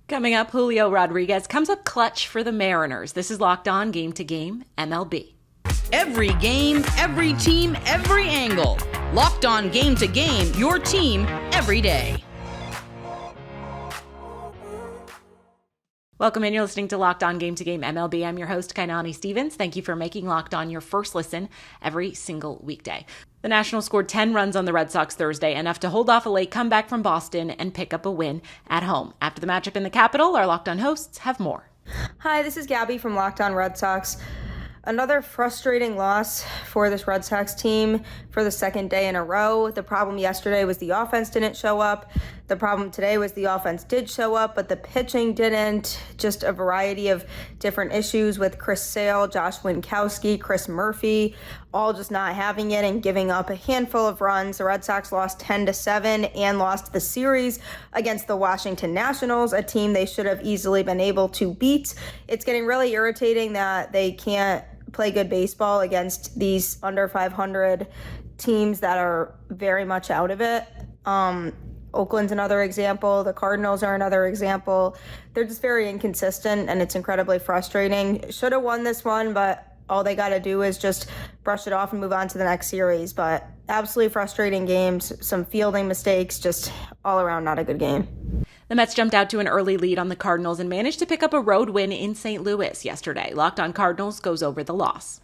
Coming up, Julio Rodriguez comes up clutch for the Mariners. This is Locked On Game to Game MLB. Every game, every team, every angle. Locked On Game to Game, your team every day. Welcome in. You're listening to Locked On Game to Game MLB. I'm your host, Kainani Stevens. Thank you for making Locked On your first listen every single weekday. The Nationals scored 10 runs on the Red Sox Thursday, enough to hold off a late comeback from Boston and pick up a win at home. After the matchup in the Capitol, our Locked On hosts have more. Hi, this is Gabby from Locked On Red Sox. Another frustrating loss for this Red Sox team for the second day in a row. The problem yesterday was the offense didn't show up. The problem today was the offense did show up, but the pitching didn't. Just a variety of different issues with Chris Sale, Josh Winkowski, Chris Murphy, all just not having it and giving up a handful of runs. The Red Sox lost 10-7 and lost the series against the Washington Nationals, a team they should have easily been able to beat. It's getting really irritating that they can't play good baseball against these under 500 teams that are very much out of it. Oakland's another example. The Cardinals are another example. They're just very inconsistent, and it's incredibly frustrating. Should have won this one, but all they got to do is just brush it off and move on to the next series. But absolutely frustrating games, some fielding mistakes, just all around not a good game. The Mets jumped out to an early lead on the Cardinals and managed to pick up a road win in St. Louis yesterday. Locked On Cardinals goes over the loss.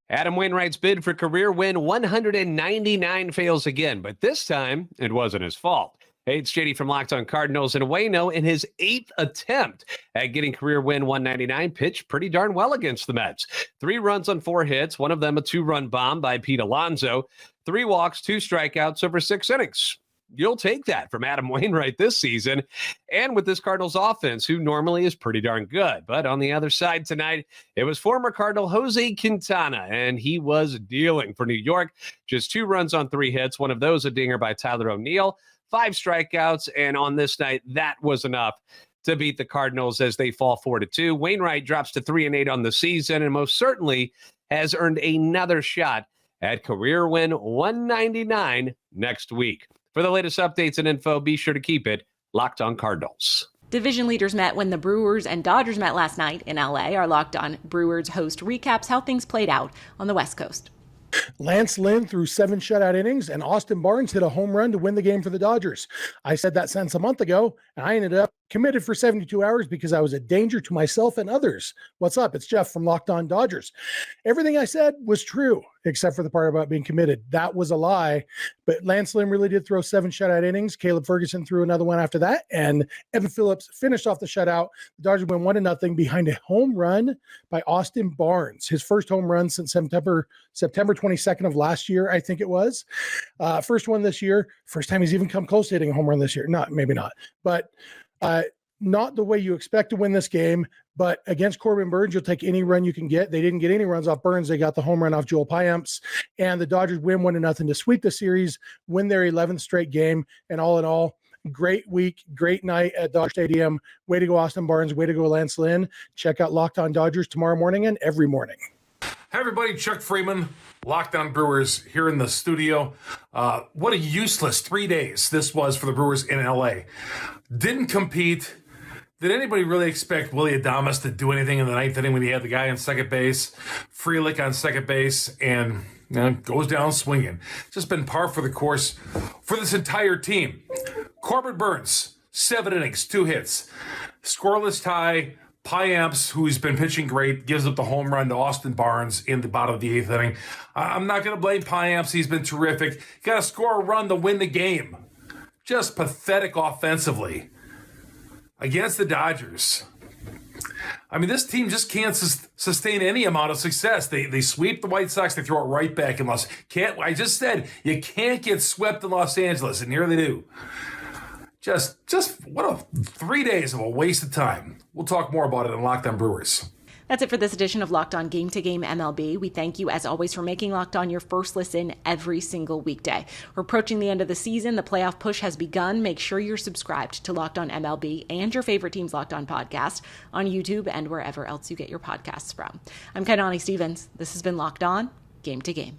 Adam Wainwright's bid for career win 199 fails again, but this time it wasn't his fault. Hey, it's JD from Locked On Cardinals, and Waino in his 8th attempt at getting career win 199 pitched pretty darn well against the Mets. 3 runs on 4 hits, one of them a 2-run bomb by Pete Alonso, 3 walks, 2 strikeouts over 6 innings. You'll take that from Adam Wainwright this season, and with this Cardinals offense, who normally is pretty darn good. But on the other side tonight, it was former Cardinal Jose Quintana, and he was dealing for New York. Just 2 runs on 3 hits, one of those a dinger by Tyler O'Neill, 5 strikeouts, and on this night, that was enough to beat the Cardinals as they fall 4-2. Wainwright drops to 3-8 on the season, and most certainly has earned another shot at career win 199 next week. For the latest updates and info, be sure to keep it Locked On Cardinals. Division leaders met when the Brewers and Dodgers met last night in LA. Our Locked On Brewers host recaps how things played out on the West Coast. Lance Lynn threw 7 shutout innings, and Austin Barnes hit a home run to win the game for the Dodgers. I said that sentence a month ago, and I ended up committed for 72 hours because I was a danger to myself and others. What's up? It's Jeff from Locked On Dodgers. Everything I said was true, except for the part about being committed. That was a lie, but Lance Lynn really did throw 7 shutout innings. Caleb Ferguson threw another one after that, and Evan Phillips finished off the shutout. The Dodgers went 1-0 behind a home run by Austin Barnes, his first home run since September 22nd of last year, I think it was. First one this year. First time he's even come close to hitting a home run this year. Maybe not, but not the way you expect to win this game, but against Corbin Burns, you'll take any run you can get. They didn't get any runs off Burns. They got the home run off Joel Payamps, and the Dodgers win 1-0 to sweep the series, win their 11th straight game. And all in all, great week, great night at Dodger Stadium. Way to go, Austin Barnes. Way to go, Lance Lynn. Check out Locked On Dodgers tomorrow morning and every morning. Hi, everybody. Chuck Freeman, Locked On Brewers here in the studio. What a useless 3 days this was for the Brewers in L.A. Didn't compete. Did anybody really expect Willy Adames to do anything in the 9th inning when he had the guy on second base, Frelick on second base, and goes down swinging? Just been par for the course for this entire team. Corbin Burns, 7 innings, 2 hits. Scoreless tie. Payamps, who's been pitching great, gives up the home run to Austin Barnes in the bottom of the 8th inning. I'm not going to blame Payamps. He's been terrific. Got to score a run to win the game. Just pathetic offensively against the Dodgers. I mean, this team just can't sustain any amount of success. They sweep the White Sox. They throw it right back in I just said you can't get swept in Los Angeles, and here they do. Just what 3 days of a waste of time. We'll talk more about it on Locked On Brewers. That's it for this edition of Locked On Game to Game MLB. We thank you, as always, for making Locked On your first listen every single weekday. We're approaching the end of the season. The playoff push has begun. Make sure you're subscribed to Locked On MLB and your favorite team's Locked On podcast on YouTube and wherever else you get your podcasts from. I'm Kainani Stevens. This has been Locked On Game to Game.